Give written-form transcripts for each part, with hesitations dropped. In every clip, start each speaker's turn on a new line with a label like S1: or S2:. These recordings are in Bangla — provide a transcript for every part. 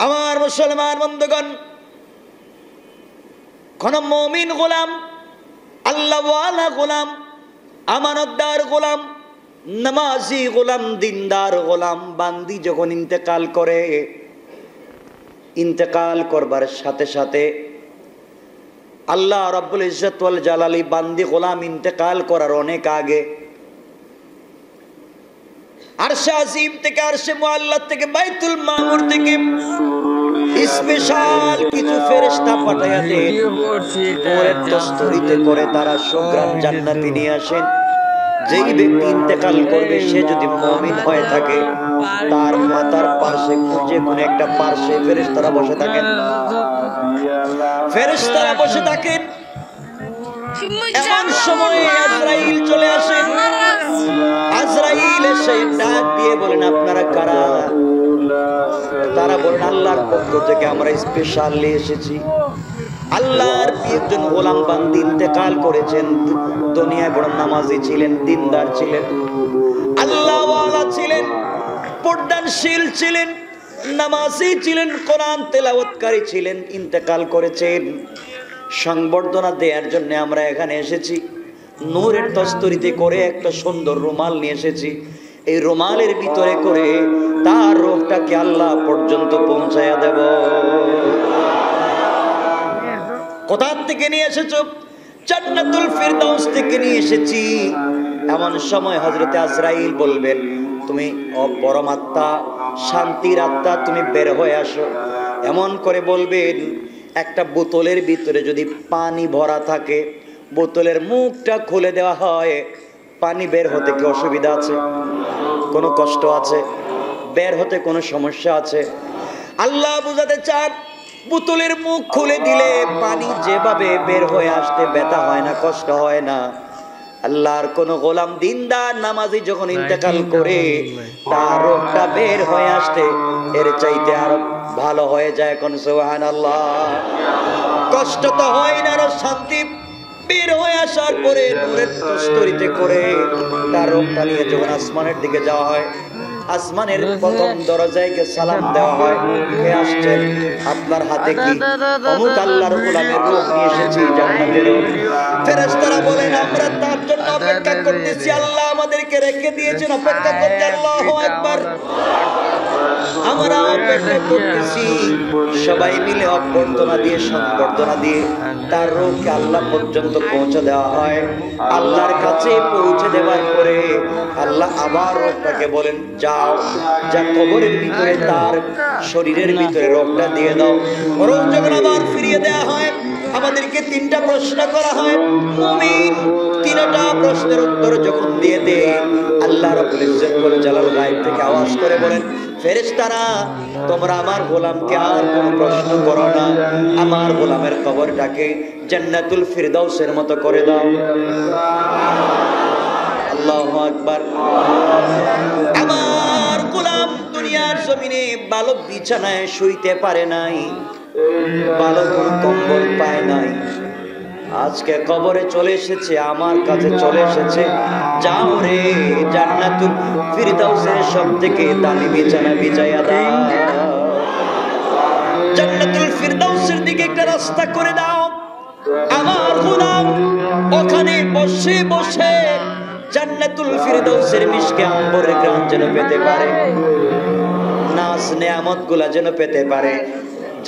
S1: আমার মুসলমান বন্ধুগণ, কোন মুমিন গোলাম, আল্লাহওয়ালা গোলাম, আমানতদার গোলাম, নামাজি গোলাম, দিনদার গোলাম বান্দি যখন ইন্তেকাল করে, ইন্তেকাল করবার সাথে সাথে আল্লাহ রাব্বুল ইজ্জত ওয়াল জালালি বান্দি গোলাম ইন্তেকাল করার অনেক আগে আরশে আজিম থেকে, আরশে মুআল্লা থেকে, বাইতুল মামুর থেকে স্পেশাল কিছু ফেরেশতা পাঠায়া দেন। নূরের দস্তরিতে করে তারা সুগ্রাণ জান্নাতি নিয়ে আসেন। যেই ব্যক্তি ইন্তেকাল করবে সে যদি মুমিন হয়ে থাকে, তার মাথার পাশে যে কোনো একটা পাশে ফেরেশতারা বসে থাকেন, ফেরেশতারা বসে থাকেন। এমন সময় আজরাইল চলে আসেন। আজরাইল এসে ডাক দিয়ে বলেন, আপনারা কারা? তারা বলেন, আল্লাহর পক্ষ থেকে আমরা স্পেশালি এসেছি। আল্লাহর একজন গোলাম বান্দি ইন্তেকাল করেছেন। দুনিয়ায় বড় নামাজি ছিলেন, দিনদার ছিলেন, আল্লাহওয়ালা ছিলেন, পর্দানশীল ছিলেন, নামাজি ছিলেন, কোরআন তেলাওয়াতকারী ছিলেন, ইন্তেকাল করেছেন। সংবর্ধনা দেওয়ার জন্য আমরা এখানে এসেছি। নূরের দস্তরিতে করে একটা সুন্দর রুমাল নিয়ে এসেছি। এই রুমালের ভিতরে করে তার রূহটাকে আল্লাহ পর্যন্ত পৌঁছায়া দেব। কোথা থেকে নিয়ে এসেছো? জান্নাতুল ফিরদাউস থেকে নিয়ে এসেছি। এমন সময় হযরতে আজরাইল বলবেন, তুমি পরমাত্মা, শান্তির আত্মা, তুমি বের হয়ে আসো। এমন করে বলবেন, একটা বোতলের ভিতরে যদি পানি ভরা থাকে, বোতলের মুখটা খুলে দেওয়া হয়, পানি বের হতে কি অসুবিধা আছে? কোনো কষ্ট আছে? বের হতে কোনো সমস্যা আছে? আল্লাহ বুঝাতে চান, বোতলের মুখ খুলে দিলে পানি যেভাবে বের হয়ে আসতে ব্যথা হয় না, কষ্ট হয় না। আল্লাহর কোন গোলাম দিনদার নামাজি যখন ইন্তেকাল করে, তার রূহটা বের হয়ে আসতে এর চাইতে আরো ভালো হয়ে যায়। কোন সুবহানাল্লাহ। কষ্ট তো হয় না, আরো শান্তি। বের হয়ে আসার পরে নূরের দস্তরিতে করে তার রূহটা নিয়ে যখন আসমানের দিকে যাওয়া হয়, আসমানের প্রথম দরজায় গিয়ে সালাম দেওয়া হয়, কে আসছেন? আপনার হাতে কি? অমুক আল্লাহর গোলামের রূহ নিয়ে এসেছি, জান্নাতের রূহ। ফেরেশতারা বলেন, আমরা তার জন্য অপেক্ষা করতেছি, আল্লাহ আমাদেরকে রেখে দিয়েছেন অপেক্ষা করতে। আল্লাহু আকবার। আমরা অপেক্ষা করতেছি। সবাই মিলে অভ্যর্থনা দিয়ে, সংবর্ধনা দিয়ে তার রূহকে আল্লাহ পর্যন্ত পৌঁছে দেওয়া হয়। আল্লাহর কাছে পৌঁছে দেওয়ার পরে আল্লাহ আবার রূহটাকে বলেন, যাও, যা কবরের ভিতরে তার শরীরের ভিতরে রূহটা দিয়ে দাও। রূহ যখন আবার ফিরিয়ে দেওয়া হয়, আমাদেরকে তিনটা প্রশ্ন করা হয়। মুমিন তিনটা প্রশ্নের উত্তর যখন দিয়ে দেয়, আল্লাহ রাব্বুল ইজ্জত ওয়াল জালাল গায়ব থেকে আওয়াজ করে বলেন, ফেরেশতারা, তোমরা আমার গোলামকে আর কোনো প্রশ্ন করো না, আমার গোলামের কবরটাকে জান্নাতুল ফিরদাউসের মতো করে দাও। আল্লাহু আকবার। আমার গোলাম দুনিয়ার জমিনে ভালো বিছানায় শুইতে পারে নাই, ভালো কম্বল পায় নাই। আজকে কবরে চলে এসেছে, আমার কাছে চলে এসেছে। যাও রে, জান্নাতুল ফিরদাউসের সবথেকে দামি বিছানা বিছায়া দাও, জান্নাতুল ফিরদাউসের দিকে একটা রাস্তা করে দাও। আমার গোলাম ওখানে বসে বসে জান্নাতুল ফিরদাউসের মিশকে আম্বরের ঘ্রাণ যেন পেতে পারে, নাজ নেয়ামত গুলা যেন পেতে পারে।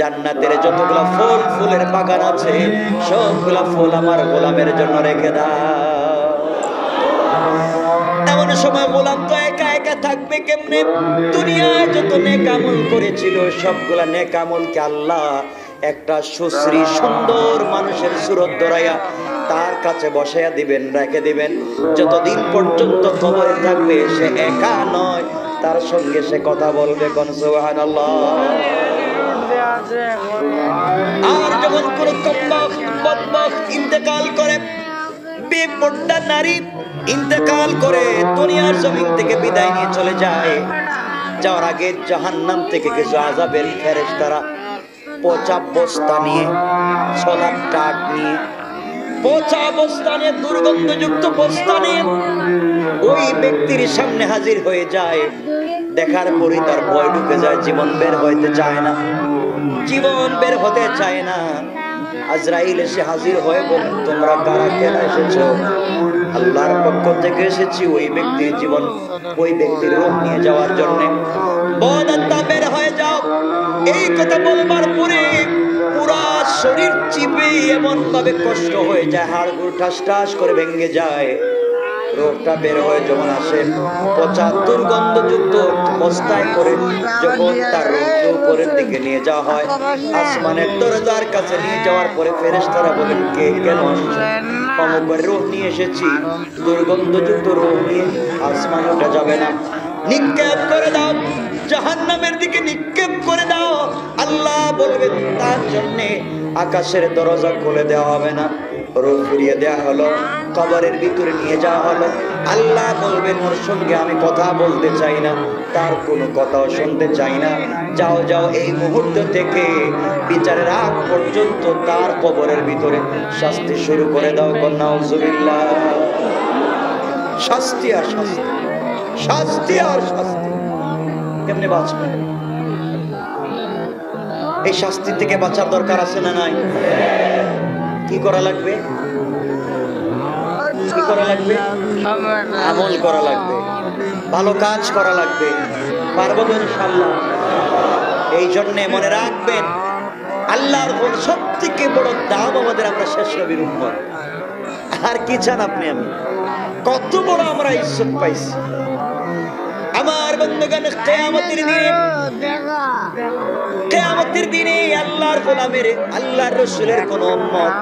S1: জান্নাতের যতগুলা ফল ফুলের বাগান আছে, সবগুলা ফুল আমার গোলামের জন্য রেখে দাও। এমন সময় গোলাম তো একা একা থাকবে কেমনে? দুনিয়ায় যত নেক আমল করেছিল, সবগুলা নেক আমলকে আল্লাহ একটা সুশ্রী সুন্দর মানুষের সুরত ধরাইয়া তার কাছে বসাইয়া দিবেন, রেখে দিবেন। যতদিন পর্যন্ত কবরে থাকবে সে একা নয়, তার সঙ্গে সে কথা বলবে। কোন সুবহানাল্লাহ। আর যখন কোন বদবখত ইন্তেকাল করে, বেপর্দা নারী ইন্তেকাল করে দুনিয়ার জমিন থেকে বিদায় নিয়ে চলে যায়, যাওয়ার আগে জাহান্নাম থেকে কিছু আযাবের ফেরেশতারা পচা বস্তা নিয়ে, সোনার টাট নিয়ে, পচা বস্তা নিয়ে, দুর্গন্ধযুক্ত বস্তা নিয়ে ওই ব্যক্তির সামনে হাজির হয়ে যায়। দেখার পরই তার ভয় ঢুকে যায়, জীবন বের হইতে চায় না, জীবন বের হতে চায় না। আজরাইল এসে হাজির হয়ে বলেন, তোমরা কারা, কেন এসেছো? আল্লাহর পক্ষ থেকে এসেছি ওই ব্যক্তির জীবন, ওই ব্যক্তির রূহ নিয়ে যাওয়ার জন্য। বদাত্মা বের হয়ে যাও। এই কথা বলবার পরে পুরা শরীর চিপে এমন ভাবে কষ্ট হয়ে যায়, হাড়গুলো ঠাস ঠাস করে ভেঙে যায়। রোগটা বের হয়ে যখন আসে, পচা দুর্গন্ধযুক্ত বস্তায় করে যখন তার রোগকে উপরের দিকে নিয়ে যাওয়া হয়, আসমানের দরজার কাছে নিয়ে যাওয়ার পরে ফেরেশতারা বলেন, কে কেন অমুকের রোগ নিয়ে এসেছি, দুর্গন্ধযুক্ত রোগ নিয়ে আসমানে ওঠা যাবে না, নিক্ষেপ করে দাও, জাহান্নামের দিকে নিক্ষেপ করে দাও। আল্লাহ বলবেন, তার জন্য আকাশের দরজা খুলে দেওয়া হবে না, রূহ ফিরিয়ে দেওয়া হলো, কবরের ভিতরে নিয়ে যাওয়া হলো। আল্লাহ বলবেন, ওর সঙ্গে আমি কথা বলতে চাই না, তার কোনো কথাও শুনতে চাই না, যাও যাও, এই মুহূর্ত থেকে বিচারের আগ পর্যন্ত তার কবরের ভিতরে শাস্তি শুরু করে দাও। নাউজুবিল্লাহ। শাস্তি আর শাস্তি, শাস্তি আর শাস্তি, কেমনে বাঁচবে? এই শাস্তি থেকে বাঁচার দরকার আছে না নাই? কি করা লাগবে? কি করা লাগবে? আমল করা লাগবে, ভালো কাজ করা লাগবে। পারবো তো ইনশাআল্লাহ? এই জন্য মনে রাখবেন, আল্লাহর সব থেকে বড় দাম আমাদের, আমরা শেষ নবীর উম্মত। আর কি চান আপনি? আমি কত বড় আমরা ইজ্জত পাইছি। আমার বন্ধুগণ, কিয়ামতের দিনে আল্লাহর গোলামের, আল্লাহর রাসূলের কোন উম্মত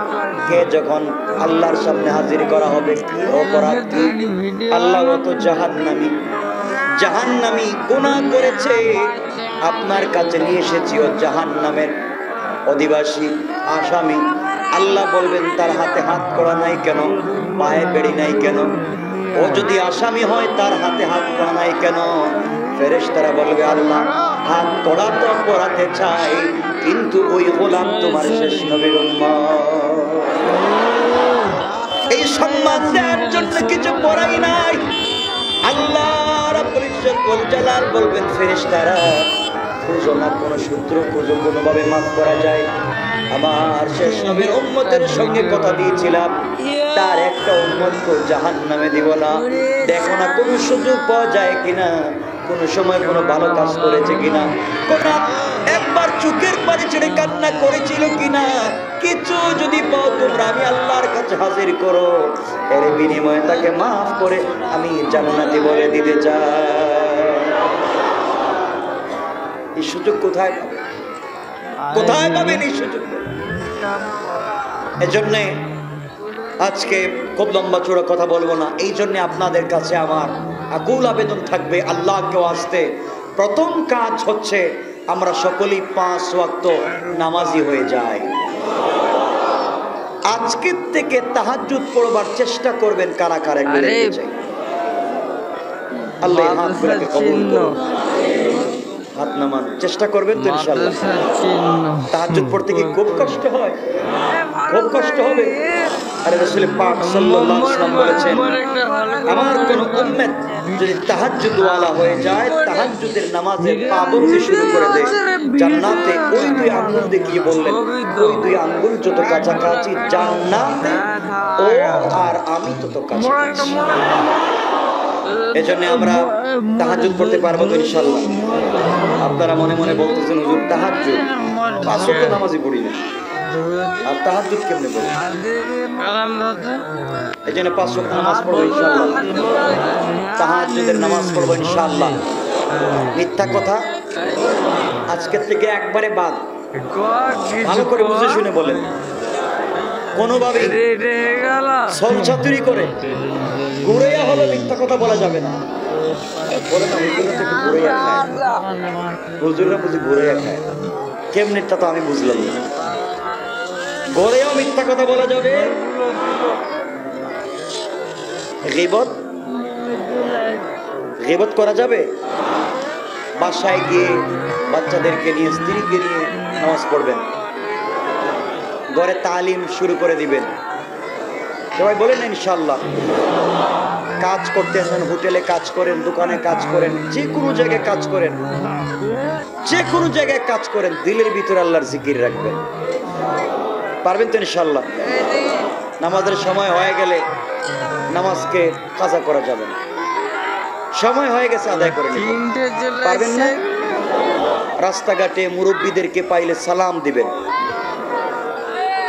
S1: কে যখন আল্লাহর সামনে হাজির করা হবে, কি অপরাধ, আল্লাহ তো জাহান্নামী গুনাহ করেছে, আপনার কাছে নিয়ে এসেছি, ও জাহান্নামের অধিবাসী, আসামি। আল্লাহ বলবেন, তার হাতে হাত করা নাই কেন, পায়ে বেড়ি নাই কেন? ও যদি আসামি হয়, তার হাতে হাত করা নাই কেন? ফেরেশতারা বলবে, আল্লাহ হাত করা তো পড়াতে চাই, কিন্তু ওই গোলাম তোমার শেষ নবীর উম্মত, এই সম্মান দেওয়ার জন্য কিছু পড়াই নাই। আল্লাহ রাব্বুল ইজ্জত ওয়াল জালাল বলবেন, ফেরেশতারা খুঁজো না, কোনো সূত্র খুঁজো, কোনোভাবে মাফ করা যায়। আমার শেষ নবীর উম্মতের সঙ্গে কথা দিয়েছিলাম, তার একটা উম্মতকে জাহান্নামে দিব না। দেখো না কোনো সুযোগ পাওয়া যায় কিনা, কোনো সময় কোনো ভালো কাজ করেছে কিনা, কোন একবার চোখের পানি ছেড়ে কান্না করেছিল কিনা, কিছু যদি পাও তোমরা, আমি আল্লাহর কাছে হাজির করো, এর বিনিময়ে তাকে মাফ করে আমি জান্নাতে বলে দিতে চাই। এই সুযোগ কোথায় পাবে? কোথায় পাবেন এই সুযোগ? এজন্য আজকে খুব লম্বা চূড়া কথা বলবো না। এই জন্য আপনাদের কাছে আমার আকুল আবেদন থাকবে, আল্লাহকে আসতে প্রথম কাজ হচ্ছে আমরা সকলেই 5 ওয়াক্ত নামাজি হয়ে যাই। আজকের থেকে তাহাজ্জুদ পড়বার চেষ্টা করবেন, কারা কারা করে চাই। আল্লাহ হাতগুলোকে কবুল করুন। হাত নামান, চেষ্টা করবেন তো ইনশাআল্লাহ। তাহাজ্জুদ পড়তে কি খুব কষ্ট হয়? খুব কষ্ট হবে। আর রাসূল পাক সাল্লাল্লাহু আলাইহি ওয়াসাল্লাম বলেছেন, আমার কোন উম্মত যদি তাহাজ্জুদ ওয়ালা হয়ে যায়, তাহাজ্জুদের নামাজের পাবন্দি শুরু করে দেয়, জান্নাতে ওই 2 আঙ্গুল দেখিয়ে বললেন, ওই 2 আঙ্গুল যত কাছাকাছি জান্নাতে, ও আর আমি তত কাছাকাছি। এজন্য আমরা তাহাজ্জুদ পড়তে পারবো তো ইনশাআল্লাহ? আপনারা মনে মনে বলতেছেন, হুজুর তাহাজ্জুদ 5 ওয়াক্ত নামাজই পড়ি না, আর তাহাজ্জুদ কেমনে পড়ি? এজন্য 5 ওয়াক্ত নামাজ পড়বো ইনশাআল্লাহ, তাহাজ্জুদের নামাজ পড়বো ইনশাআল্লাহ। মিথ্যা কথা আজকের থেকে একবারে বাদ। ভালো করে বুঝে শুনে বলেন, কোনোভাবেই ছলছাতুরি করে ঘুরাইয়া হলো মিথ্যা কথা বলা যাবে না। বলে না, হুজুরা তো ঘুরাইয়া খায়, হুজুররা বুঝি ঘুরাইয়া খায়, কেমনিটা তো আমি বুঝলাম না। ঘুরাইয়াও মিথ্যা কথা বলা যাবে। গীবত করা যাবে। বাসায় গিয়ে বাচ্চাদেরকে নিয়ে, স্ত্রীকে নিয়ে নামাজ পড়বেন, ঘরে তালিম শুরু করে দিবেন। সবাই বলেন ইনশাআল্লাহ। কাজ করতেছেন, হোটেলে কাজ করেন, দোকানে কাজ করেন, যে কোনো জায়গায় কাজ করেন, যে কোনো জায়গায় কাজ করেন, দিলের ভিতরে আল্লাহর জিকির রাখবেন। পারবেন তো ইনশাআল্লাহ? নামাজের সময় হয়ে গেলে নামাজকে কাজা করা যাবে না, সময় হয়ে গেছে আদায় করে নেবেন। পারবেন না? রাস্তাঘাটে মুরব্বীদেরকে পাইলে সালাম দিবেন,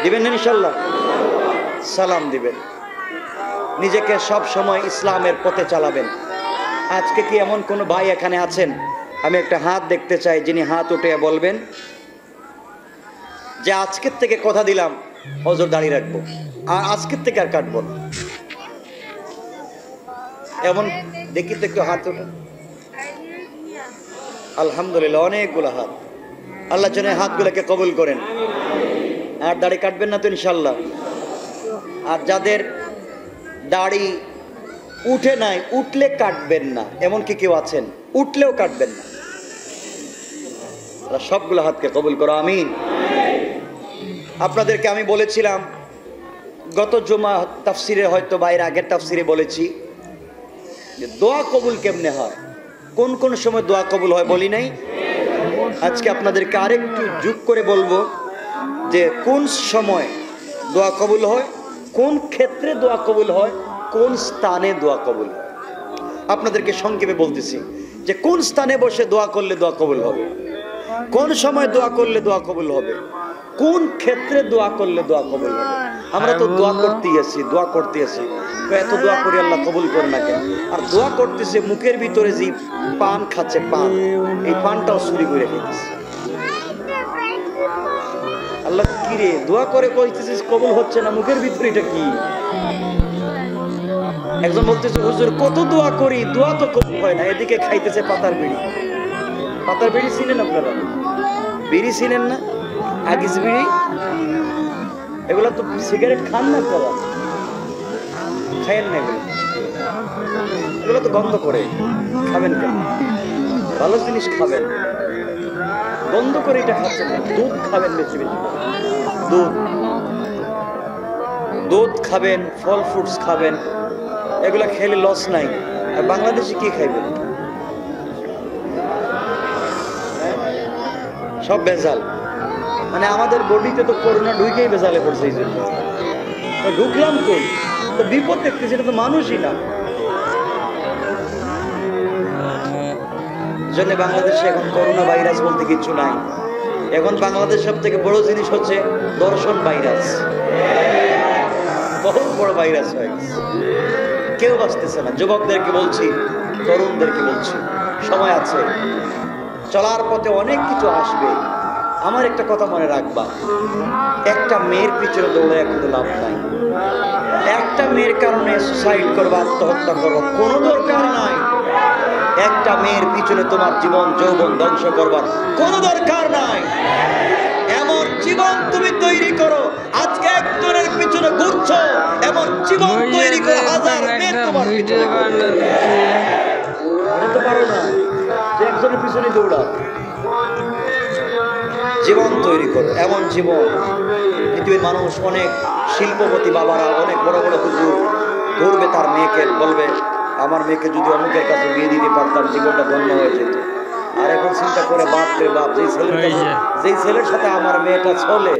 S1: দিবেন না ইনশাআল্লাহ? সালাম দিবেন। নিজেকে সব সময় ইসলামের পথে চালাবেন। আজকে কি এমন কোনো ভাই এখানে আছেন, আমি একটা হাত দেখতে চাই, যিনি হাত উঠে বলবেন যে আজকের থেকে কথা দিলাম হজর দাঁড়িয়ে রাখবো, আর আজকের থেকে আর কাটবো না? এমন দেখি তো একটু হাত ওঠে। আলহামদুলিল্লাহ, অনেকগুলো হাত। আল্লাহ যেন হাতগুলোকে কবুল করেন। আর দাড়ি কাটবেন না তো ইনশাল্লাহ? আর যাদের দাড়ি উঠে নাই, উঠলে কাটবেন না, এমন কি কেউ আছেন? উঠলেও কাটবেন না। সবগুলো হাতকে কবুল করো, আমিন। আপনাদেরকে আমি বলেছিলাম গত জুমা তাফসিরে, হয়তো বাইরে আগের তাফসিরে বলেছি যে দোয়া কবুল কেমনে হয়, কোন কোন সময় দোয়া কবুল হয় বলি নাই। আজকে আপনাদেরকে আরেকটু যোগ করে বলবো যে কোন সময় দোয়া কবুল হয়, কোন ক্ষেত্রে দোয়া কবুল হয়, কোন স্থানে দোয়া কবুল হয়। আপনাদেরকে সংক্ষেপে বলতেছি যে কোন স্থানে বসে দোয়া করলে দোয়া কবুল হবে, কোন সময় দোয়া করলে দোয়া কবুল হবে, কোন ক্ষেত্রে দোয়া করলে দোয়া কবুল হবে। আমরা তো দোয়া করতেই আছি, দোয়া করতে আছি, এত দোয়া করি আল্লাহ কবুল করে না কেন? আর দোয়া করতেছে, মুখের ভিতরে যে পান খাচ্ছে, পান, এই পানটাও চুরি করে ফেলতেছে। আল্লাহ কি রে, দোয়া করে কইতেছিস কবুল হচ্ছে না, মুখের ভিতরে এটা কি? একজন বলতেছে হুজুর কত দোয়া করি, দোয়া তো কবুল হয় না, এদিকে খাইতেছে পাতার বিড়ি। পাতার বিড়ি চিনেন আপনারা? বিড়ি চিনেন না? আগিস বিড়ি, এগুলো তো সিগারেট খান না আপনারা? খায়েন না এগুলো? এগুলো তো গন্ধ করে, খাবেন কেন? ভালো জিনিস খাবেন, বন্ধ করে এটা খাচ্ছেন না। দুধ খাবেন বেশি বেশি, দুধ, দুধ খাবেন, ফল ফ্রুটস খাবেন, এগুলা খেলে লস নাই। আর বাংলাদেশে কি খাইবেন? সব ভেজাল। মানে আমাদের বডিতে তো করোনা ঢুকেই ভেজালে পড়ছে, এই জন্য ঢুকলাম কই, তো বিপদ দেখতেছি, এটা তো মানুষই না। জন্য বাংলাদেশে এখন করোনা ভাইরাস বলতে কিছু নাই। এখন বাংলাদেশ সব থেকে বড় জিনিস হচ্ছে দর্শন ভাইরাস, বহুত বড় ভাইরাস হয়ে গেছে, কেউ বাঁচতেছে না। যুবকদেরকে বলছি, তরুণদেরকে বলছি, সময় আছে, চলার পথে অনেক কিছু আসবে। আমার একটা কথা মনে রাখবা, একটা মেয়ের পিছনে দৌড়ে এখন লাভ নাই। একটা মেয়ের কারণে সুসাইড করবা, আত্মহত্যা করবো, কোনো দরকার নাই। একটা মেয়ের পিছনে তোমার জীবন যৌবন ধ্বংস করবার কোনো দরকার নাই। এমন জীবন তুমি তৈরি করো, আজকে একজনের পিছনে ঘুরছো, এমন জীবন তৈরি করো, হাজার মেয়ে তোমার পিছনে ঘুরবে। তো পারো না যে একজনের পিছনে দৌড়া। জীবন তৈরি করো, এমন জীবন। পৃথিবীর মানুষ, অনেক শিল্পপতি বাবারা, অনেক বড় বড় হুজুর ঘুরবে তার মেয়েকে, বলবে আমার মেয়েকে যদি অমুকের কাছে বিয়ে দিতে পারতাম, জীবনটা ধন্য হয়ে যেত। আর এখন চিন্তা করে, বাপ রে বাপ, যেই ছেলের সাথে আমার মেয়েটা চলে,